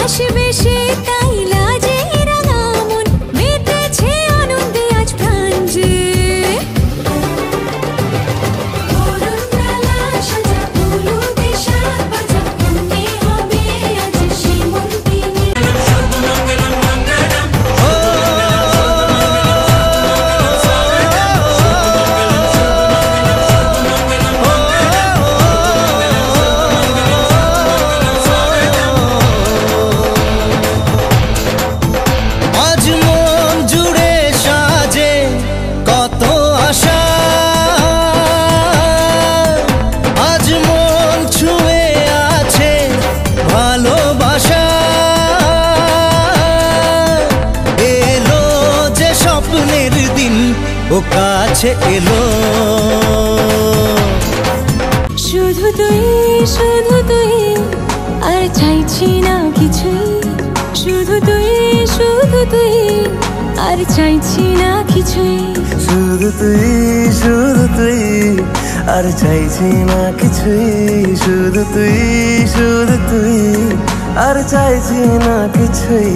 আসবে সে তাই লাজে রাঙা মন মেতেছে আনন্দে আজ প্রাণ যে ও কাছে এলো শুধু তুই আর চাইছি না কিছুই শুধু তুই আর চাইছি না কিছুই শুধু তুই আর চাইছি না কিছুই শুধু তুই আর চাইছি না কিছুই